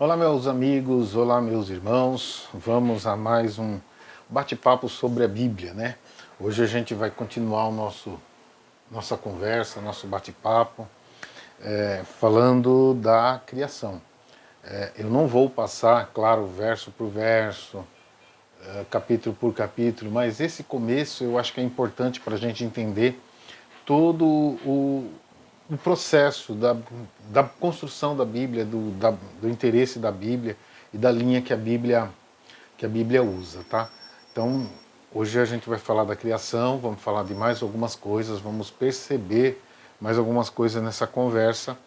Olá meus amigos, olá meus irmãos, vamos a mais um bate-papo sobre a Bíblia, né? Hoje a gente vai continuar nossa conversa, nosso bate-papo, falando da criação. Eu não vou passar, claro, verso por verso, capítulo por capítulo, mas esse começo eu acho que é importante para a gente entender todo o processo da construção da Bíblia, do interesse da Bíblia e da linha que a Bíblia usa, tá? Então, hoje a gente vai falar da criação, vamos falar de mais algumas coisas, vamos perceber mais algumas coisas nessa conversa,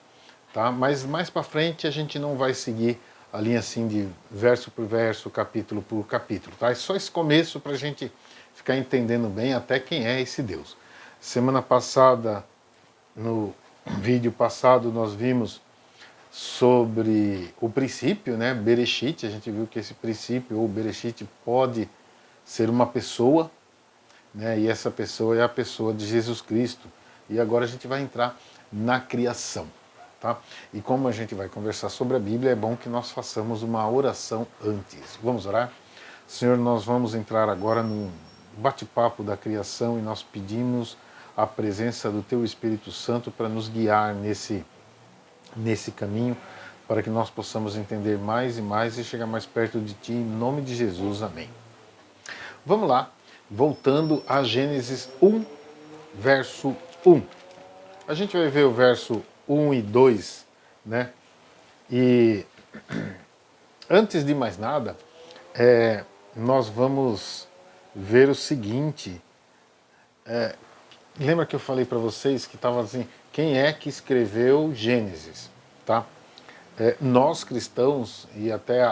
tá? Mas mais para frente a gente não vai seguir a linha assim de verso por verso, capítulo por capítulo, tá? É só esse começo para a gente ficar entendendo bem até quem é esse Deus. Semana passada, no vídeo passado, nós vimos sobre o princípio, né? Bereshit, a gente viu que esse princípio, ou Bereshit, pode ser uma pessoa, né? E essa pessoa é a pessoa de Jesus Cristo. E agora a gente vai entrar na criação, tá? E como a gente vai conversar sobre a Bíblia, é bom que nós façamos uma oração antes. Vamos orar? Senhor, nós vamos entrar agora no bate-papo da criação e nós pedimos a presença do Teu Espírito Santo para nos guiar nesse caminho, para que nós possamos entender mais e mais e chegar mais perto de Ti, em nome de Jesus, amém. Vamos lá, voltando a Gênesis 1, verso 1. A gente vai ver o verso 1 e 2, né? E antes de mais nada, nós vamos ver o seguinte. Lembra que eu falei para vocês que estava assim, quem é que escreveu Gênesis, tá? Nós cristãos e até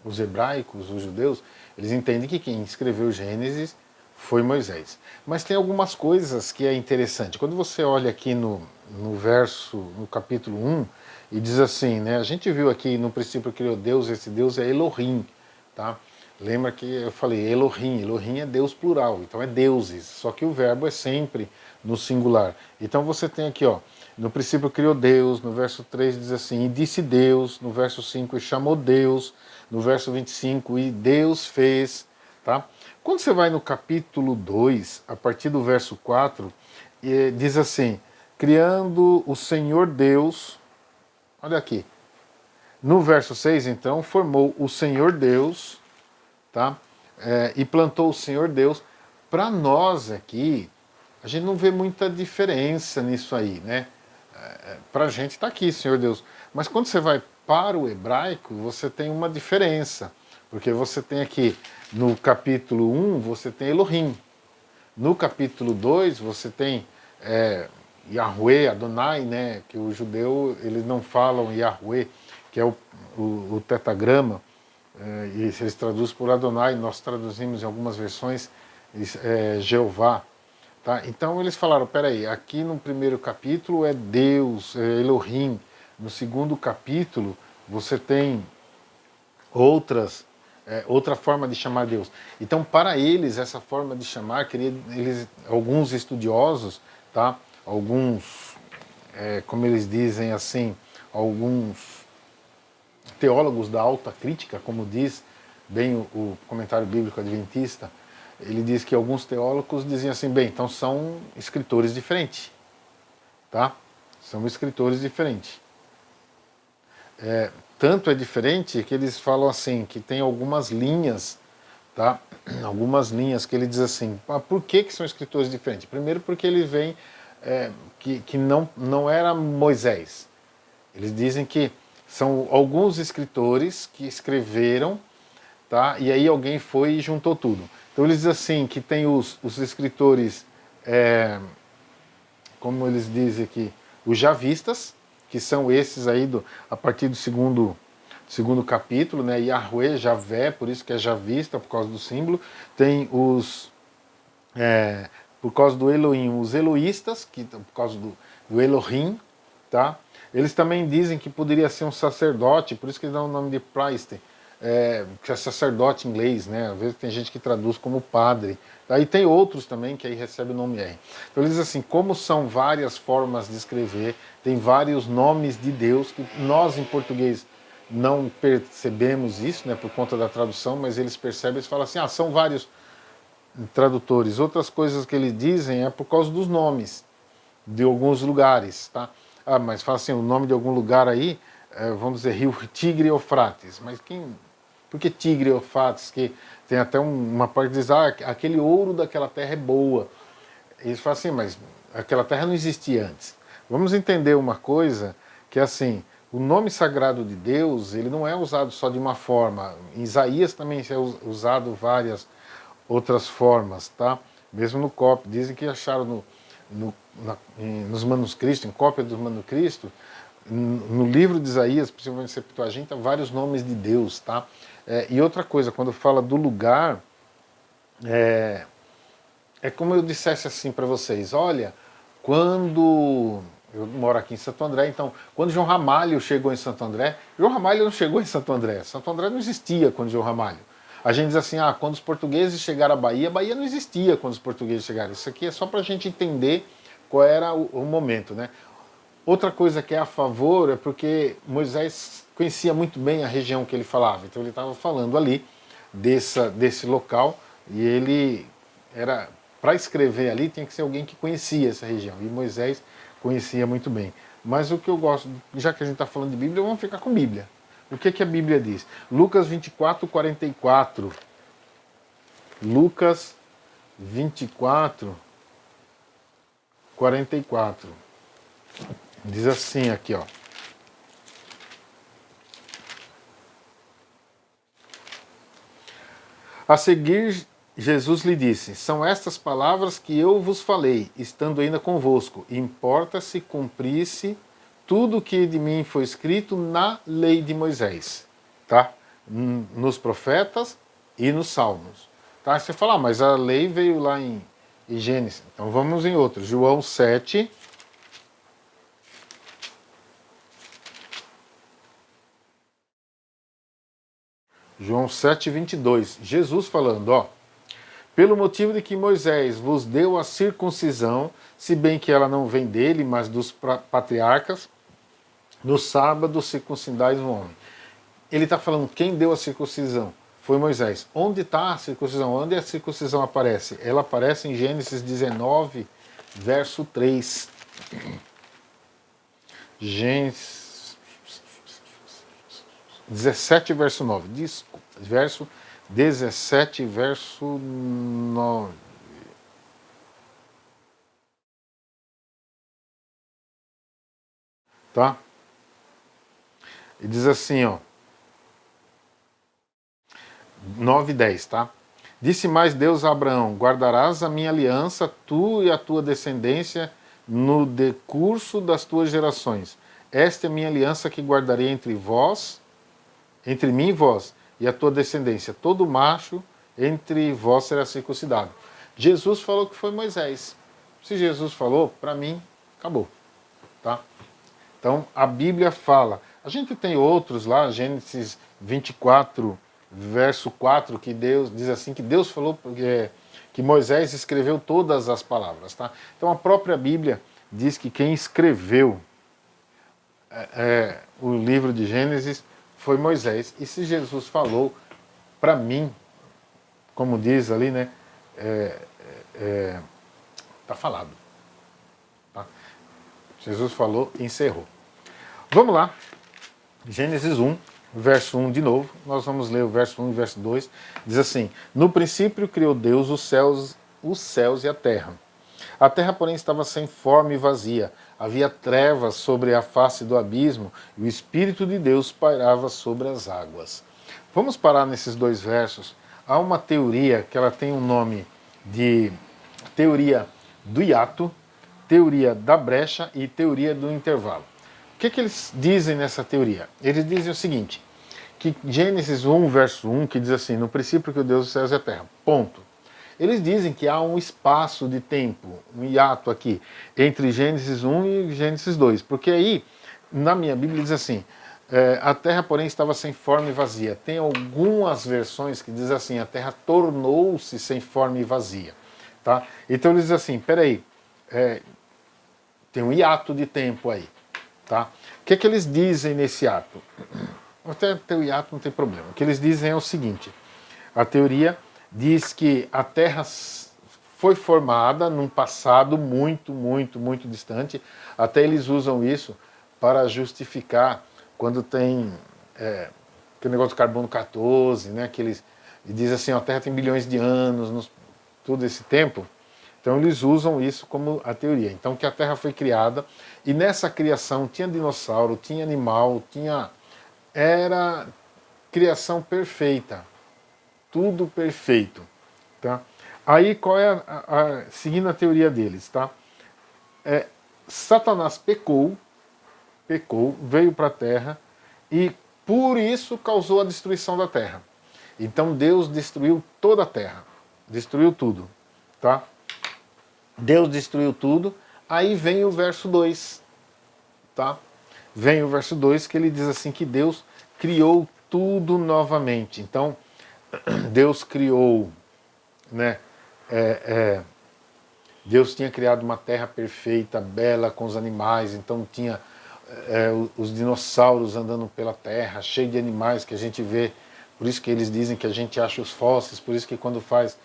os hebraicos, os judeus, eles entendem que quem escreveu Gênesis foi Moisés. Mas tem algumas coisas que é interessante. Quando você olha aqui no capítulo 1, e diz assim, né? A gente viu aqui no princípio criou Deus, esse Deus é Elohim, tá? Lembra que eu falei Elohim, Elohim é Deus plural, então é deuses, só que o verbo é sempre no singular. Então você tem aqui, ó, no princípio criou Deus, no verso 3 diz assim, e disse Deus, no verso 5 e chamou Deus, no verso 25 e Deus fez, tá? Quando você vai no capítulo 2, a partir do verso 4, diz assim, criando o Senhor Deus, olha aqui, no verso 6 então, formou o Senhor Deus, tá? E plantou o Senhor Deus. Para nós aqui, a gente não vê muita diferença nisso aí, né? Para a gente está aqui, Senhor Deus. Mas quando você vai para o hebraico, você tem uma diferença. Porque você tem aqui, no capítulo 1, você tem Elohim. No capítulo 2, você tem Yahweh, Adonai, né? Que o judeu, eles não falam Yahweh, que é o tetragrama. E eles traduzem por Adonai, nós traduzimos em algumas versões Jeová. Tá? Então eles falaram, peraí, aqui no primeiro capítulo é Deus, é Elohim. No segundo capítulo você tem outra forma de chamar Deus. Então para eles essa forma de chamar, alguns estudiosos, tá? Alguns, como eles dizem assim, alguns teólogos da alta crítica, como diz bem o comentário bíblico adventista, ele diz que alguns teólogos diziam assim, bem, então são escritores diferentes, tá? São escritores diferentes. Tanto é diferente que eles falam assim, que tem algumas linhas, tá? Algumas linhas que ele diz assim, por que são escritores diferentes? Primeiro porque eles veem que não era Moisés. Eles dizem que são alguns escritores que escreveram, tá? E aí alguém foi e juntou tudo. Então eles dizem assim, que tem os escritores, como eles dizem aqui, os javistas, que são esses aí a partir do segundo capítulo, né? Yahweh, Javé, por isso que é javista, por causa do símbolo. Tem por causa do Elohim, os eloístas, por causa do Elohim, tá? Eles também dizem que poderia ser um sacerdote, por isso que eles dão o nome de priest, que é sacerdote em inglês, né? Às vezes tem gente que traduz como padre. Aí tem outros também que aí recebe o nome R. Então ele diz assim, como são várias formas de escrever, tem vários nomes de Deus, que nós em português não percebemos isso, né, por conta da tradução, mas eles percebem, eles falam assim, são vários tradutores. Outras coisas que eles dizem é por causa dos nomes de alguns lugares, tá? Mas fala assim, o nome de algum lugar aí, vamos dizer, Rio Tigre e Eufrates. Mas por que Tigre e Eufrates? Que tem até uma parte que diz, aquele ouro daquela terra é boa. Eles falam assim, mas aquela terra não existia antes. Vamos entender uma coisa, que é assim, o nome sagrado de Deus, ele não é usado só de uma forma. Em Isaías também é usado várias outras formas, tá? Mesmo no COP, dizem que acharam nos manuscritos, em cópia dos manuscritos, no livro de Isaías, principalmente Septuaginta, vários nomes de Deus, tá? E outra coisa, quando fala do lugar, é como eu dissesse assim para vocês, olha, quando eu moro aqui em Santo André, então, quando João Ramalho chegou em Santo André, João Ramalho não chegou em Santo André não existia quando João Ramalho. A gente diz assim, quando os portugueses chegaram à Bahia, a Bahia não existia quando os portugueses chegaram. Isso aqui é só para a gente entender qual era o momento, né? Outra coisa que é a favor é porque Moisés conhecia muito bem a região que ele falava. Então ele estava falando ali desse local e ele era, para escrever ali, tinha que ser alguém que conhecia essa região. E Moisés conhecia muito bem. Mas o que eu gosto, já que a gente está falando de Bíblia, vamos ficar com Bíblia. O que a Bíblia diz? Lucas 24, 44. Lucas 24, 44. Diz assim aqui, ó. A seguir, Jesus lhe disse, são estas palavras que eu vos falei, estando ainda convosco. Importa se cumprisse tudo o que de mim foi escrito na lei de Moisés, tá? Nos profetas e nos salmos. Tá? Você fala, mas a lei veio lá em Gênesis. Então vamos em outro. João 7. João 7, 22. Jesus falando, ó. Pelo motivo de que Moisés vos deu a circuncisão, se bem que ela não vem dele, mas dos patriarcas, no sábado circuncidais o homem. Ele está falando quem deu a circuncisão? Foi Moisés. Onde está a circuncisão? Onde a circuncisão aparece? Ela aparece em Gênesis 19, verso 3. Gênesis 17, verso 9. Desculpa. Verso 17, verso 9. Tá? E diz assim, ó. 9 e 10, tá? Disse mais Deus a Abraão, guardarás a minha aliança, tu e a tua descendência, no decurso das tuas gerações. Esta é a minha aliança que guardarei entre mim e vós, e a tua descendência. Todo macho entre vós será circuncidado. Jesus falou que foi Moisés. Se Jesus falou, para mim, acabou. Tá? Então, a Bíblia fala. A gente tem outros lá, Gênesis 24, verso 4, que Deus diz assim, que Deus falou que Moisés escreveu todas as palavras. Tá? Então, a própria Bíblia diz que quem escreveu o livro de Gênesis foi Moisés. E se Jesus falou, para mim, como diz ali, né, tá falado. Tá? Jesus falou e encerrou. Vamos lá. Gênesis 1, verso 1 de novo. Nós vamos ler o verso 1 e verso 2. Diz assim, no princípio criou Deus os céus e a terra. A terra, porém, estava sem forma e vazia. Havia trevas sobre a face do abismo e o Espírito de Deus pairava sobre as águas. Vamos parar nesses dois versos. Há uma teoria que ela tem um nome de teoria do hiato, teoria da brecha e teoria do intervalo. O que eles dizem nessa teoria? Eles dizem o seguinte, que Gênesis 1, verso 1, que diz assim, no princípio que Deus os céus e a terra, ponto. Eles dizem que há um espaço de tempo, um hiato aqui, entre Gênesis 1 e Gênesis 2, porque aí, na minha Bíblia, diz assim, A terra, porém, estava sem forma e vazia. Tem algumas versões que diz assim, a terra tornou-se sem forma e vazia. Tá? Então ele diz assim, peraí, tem um hiato de tempo aí. Tá? O que eles dizem nesse ato? Até ter o hiato não tem problema. O que eles dizem é o seguinte, a teoria diz que a terra foi formada num passado muito, muito, muito distante. Até eles usam isso para justificar quando tem aquele negócio do carbono 14, né, que eles dizem assim, a Terra tem bilhões de anos, todo esse tempo. Então eles usam isso como a teoria. Então que a Terra foi criada e nessa criação tinha dinossauro, tinha animal, era criação perfeita, tudo perfeito, tá? Aí qual é seguindo a teoria deles, tá? Satanás pecou, veio para a Terra e por isso causou a destruição da Terra. Então Deus destruiu toda a Terra, destruiu tudo, tá? Deus destruiu tudo, aí vem o verso 2, tá? Vem o verso 2 que ele diz assim que Deus criou tudo novamente. Então, Deus criou, né? Deus tinha criado uma terra perfeita, bela, com os animais, então tinha os dinossauros andando pela terra, cheio de animais que a gente vê, por isso que eles dizem que a gente acha os fósseis, por isso que quando faz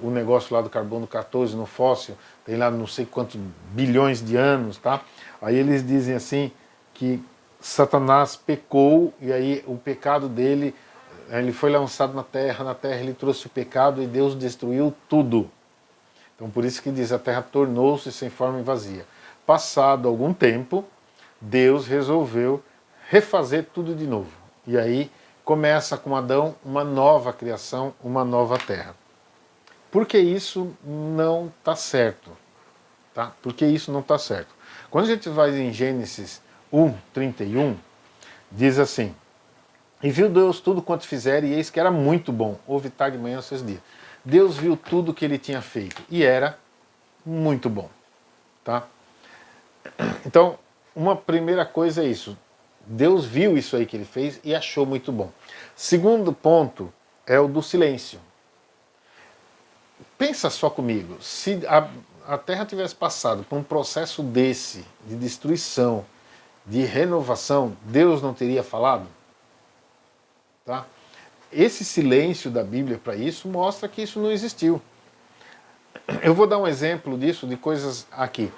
o negócio lá do carbono 14 no fóssil, tem lá não sei quantos bilhões de anos, tá? Aí eles dizem assim que Satanás pecou e aí o pecado dele, ele foi lançado na terra ele trouxe o pecado e Deus destruiu tudo. Então por isso que diz, a terra tornou-se sem forma e vazia. Passado algum tempo, Deus resolveu refazer tudo de novo. E aí começa com Adão uma nova criação, uma nova terra. Por que isso não está certo? Tá? Por que isso não está certo? Quando a gente vai em Gênesis 1:31, diz assim, e viu Deus tudo quanto fizeram, e eis que era muito bom. Houve tarde, manhã, 6 dias. Deus viu tudo que ele tinha feito, e era muito bom. Tá? Então, uma primeira coisa é isso. Deus viu isso aí que ele fez e achou muito bom. Segundo ponto é o do silêncio. Pensa só comigo, se a Terra tivesse passado por um processo desse, de destruição, de renovação, Deus não teria falado? Tá? Esse silêncio da Bíblia para isso mostra que isso não existiu. Eu vou dar um exemplo disso, de coisas aqui.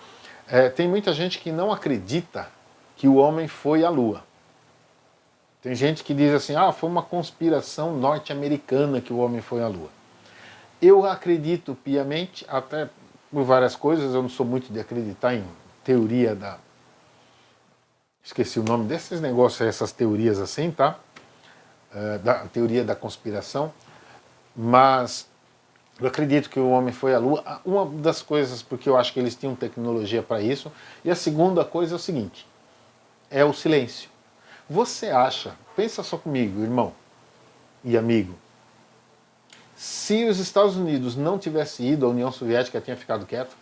Tem muita gente que não acredita que o homem foi à Lua. Tem gente que diz assim, foi uma conspiração norte-americana que o homem foi à Lua. Eu acredito piamente, até por várias coisas, eu não sou muito de acreditar em teoria da... Esqueci o nome desses negócios, essas teorias assim, tá? Da teoria da conspiração, mas eu acredito que o homem foi à Lua. Uma das coisas, porque eu acho que eles tinham tecnologia para isso, e a segunda coisa é o seguinte, é o silêncio. Você acha, pensa só comigo, irmão e amigo, se os Estados Unidos não tivesse ido, a União Soviética tinha ficado quieta?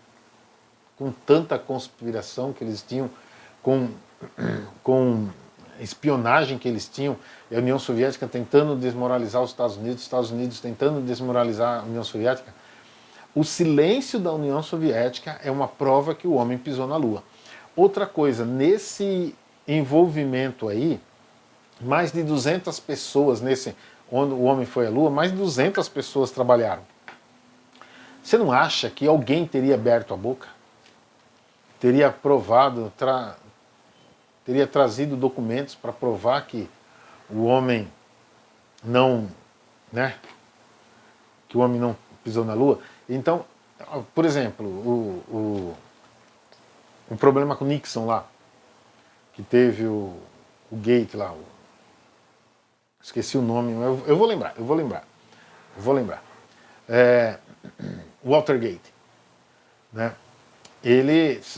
Com tanta conspiração que eles tinham, com espionagem que eles tinham, e a União Soviética tentando desmoralizar os Estados Unidos tentando desmoralizar a União Soviética. O silêncio da União Soviética é uma prova que o homem pisou na Lua. Outra coisa, nesse envolvimento aí, mais de 200 pessoas, onde o homem foi à Lua, mais de 200 pessoas trabalharam. Você não acha que alguém teria aberto a boca? Teria provado, teria trazido documentos para provar que o homem não, né, que o homem não pisou na Lua? Então, por exemplo, um problema com Nixon lá, que teve o Gate lá, esqueci o nome, eu vou lembrar. Watergate, né?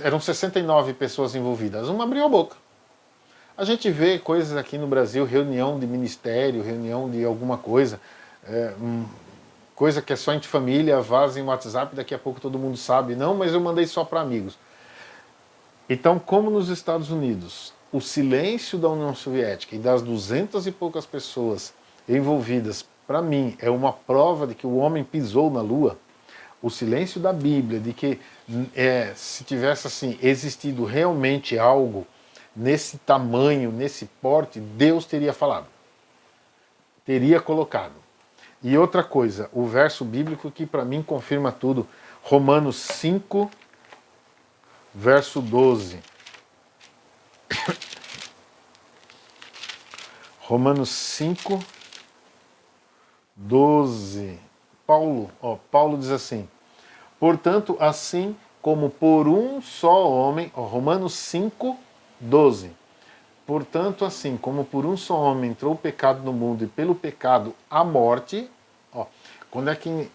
Eram 69 pessoas envolvidas, uma abriu a boca. A gente vê coisas aqui no Brasil, reunião de ministério, reunião de alguma coisa, coisa que é só entre família, vaza em WhatsApp, daqui a pouco todo mundo sabe. Não, mas eu mandei só para amigos. Então, como nos Estados Unidos o silêncio da União Soviética e das 200 e poucas pessoas envolvidas, para mim, é uma prova de que o homem pisou na Lua. O silêncio da Bíblia, de que se tivesse assim existido realmente algo nesse tamanho, nesse porte, Deus teria falado, teria colocado. E outra coisa, o verso bíblico que para mim confirma tudo, Romanos 5, verso 12. Romanos 5, 12. Paulo diz assim: portanto, assim como por um só homem, Romanos 5, 12. Portanto, assim como por um só homem entrou o pecado no mundo e pelo pecado a morte, quando é que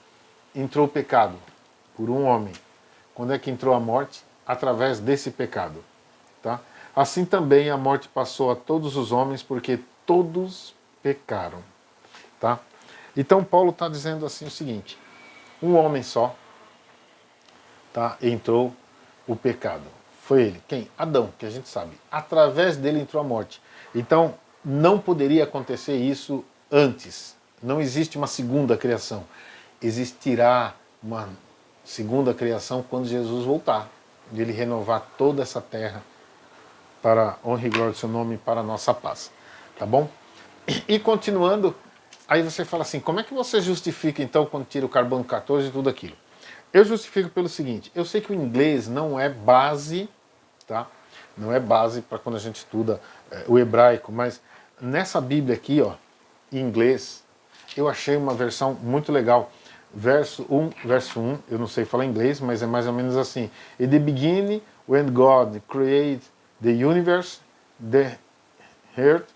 entrou o pecado? Por um homem. Quando é que entrou a morte? Através desse pecado. Tá? Assim também a morte passou a todos os homens, porque todos pecaram. Tá? Então Paulo está dizendo assim o seguinte: um homem só, tá, entrou o pecado. Foi ele. Quem? Adão, que a gente sabe. Através dele entrou a morte. Então não poderia acontecer isso antes. Não existe uma segunda criação. Existirá uma segunda criação quando Jesus voltar, de ele renovar toda essa terra para a honra e glória do seu nome e para a nossa paz. Tá bom? E continuando, aí você fala assim, como é que você justifica então quando tira o carbono 14 e tudo aquilo? Eu justifico pelo seguinte, eu sei que o inglês não é base, tá? Não é base para quando a gente estuda o hebraico, mas nessa Bíblia aqui, ó, em inglês, eu achei uma versão muito legal. Verso 1, eu não sei falar inglês, mas é mais ou menos assim. In the beginning, when God created the universe, the earth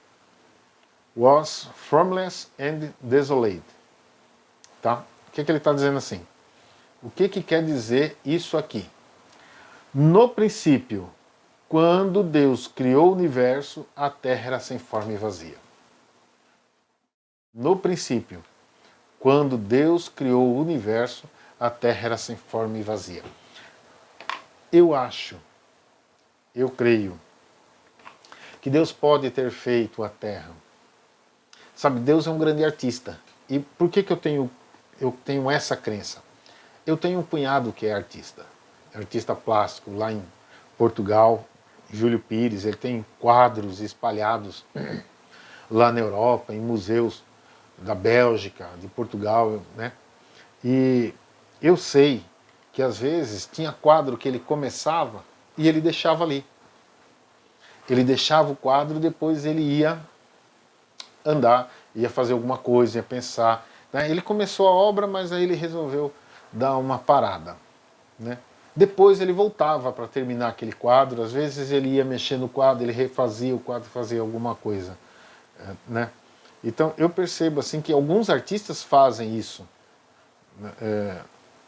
was formless and desolate. Tá? O que ele está dizendo assim? O que quer dizer isso aqui? No princípio, quando Deus criou o universo, a terra era sem forma e vazia. No princípio, quando Deus criou o universo, a terra era sem forma e vazia. Eu creio, que Deus pode ter feito a terra. Sabe, Deus é um grande artista. E por que eu tenho essa crença? Eu tenho um cunhado que é artista plástico lá em Portugal, Júlio Pires. Ele tem quadros espalhados lá na Europa, em museus da Bélgica, de Portugal, né? E eu sei que às vezes tinha quadro que ele começava e ele deixava ali. Ele deixava o quadro e depois ele ia andar, ia fazer alguma coisa, ia pensar. Né? Ele começou a obra, mas aí ele resolveu dar uma parada. Né? Depois ele voltava para terminar aquele quadro, às vezes ele ia mexer no quadro, ele refazia o quadro, fazia alguma coisa. Né? Então eu percebo assim que alguns artistas fazem isso.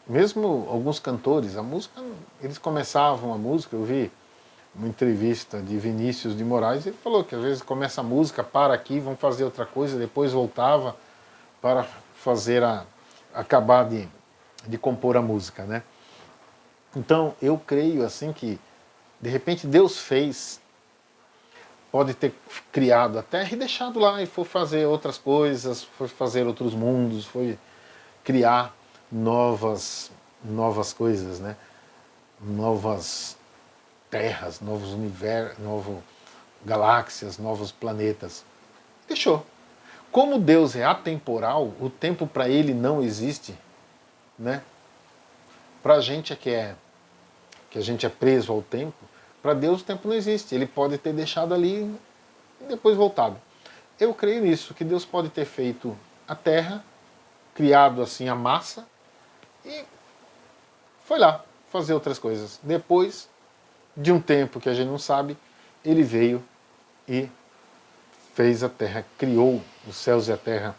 Mesmo alguns cantores, a música, eles começavam a música, eu vi uma entrevista de Vinícius de Moraes, ele falou que às vezes começa a música, para aqui, vão fazer outra coisa, depois voltava para fazer acabar de compor a música, né? Então eu creio assim que de repente Deus pode ter criado a Terra e deixado lá e foi fazer outras coisas, foi fazer outros mundos, foi criar novas coisas, né? Novas terras, novos universos, novas galáxias, novos planetas. Deixou. Como Deus é atemporal, o tempo para ele não existe, né? Para a gente que a gente é preso ao tempo, para Deus o tempo não existe. Ele pode ter deixado ali e depois voltado. Eu creio nisso, que Deus pode ter feito a Terra, criado assim a massa e foi lá fazer outras coisas. Depois de um tempo que a gente não sabe, ele veio e fez a terra, criou os céus e a terra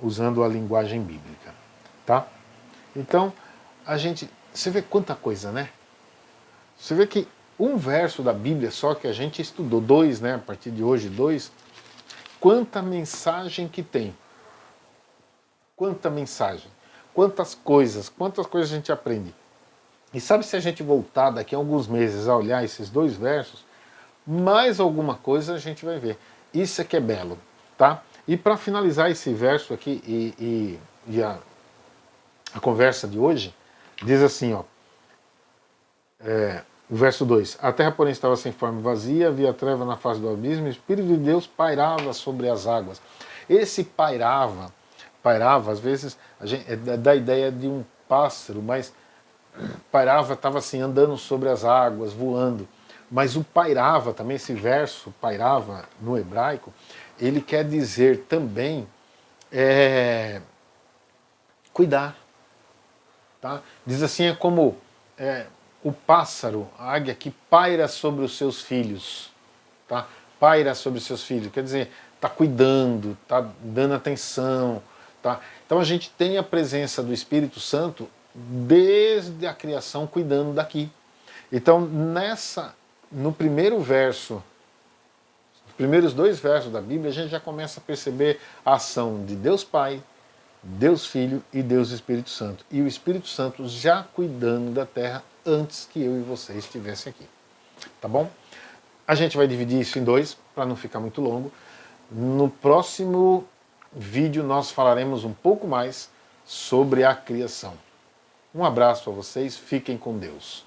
usando a linguagem bíblica, tá? Então, você vê quanta coisa, né? Você vê que um verso da Bíblia só que a gente estudou, 2, né, a partir de hoje 2, quanta mensagem que tem. Quanta mensagem, quantas coisas a gente aprende. E sabe, se a gente voltar daqui a alguns meses a olhar esses 2 versos, mais alguma coisa a gente vai ver. Isso é que é belo, tá? E para finalizar esse verso aqui e a conversa de hoje, diz assim, ó, o verso 2: A terra, porém, estava sem forma e vazia, havia treva na face do abismo, e o Espírito de Deus pairava sobre as águas. Esse pairava, às vezes, dá a ideia de um pássaro, mas pairava estava assim, andando sobre as águas, voando. Mas o pairava também, esse verso, pairava no hebraico, ele quer dizer também cuidar. Tá? Diz assim, é como o pássaro, a águia que paira sobre os seus filhos. Tá? Paira sobre os seus filhos, quer dizer, está cuidando, está dando atenção. Tá? Então a gente tem a presença do Espírito Santo desde a criação cuidando daqui. Então no primeiro verso, os primeiros 2 versos da Bíblia, a gente já começa a perceber a ação de Deus Pai, Deus Filho e Deus Espírito Santo. E o Espírito Santo já cuidando da terra antes que eu e você estivessem aqui. Tá bom? A gente vai dividir isso em 2, para não ficar muito longo. No próximo vídeo nós falaremos um pouco mais sobre a criação. Um abraço a vocês, fiquem com Deus.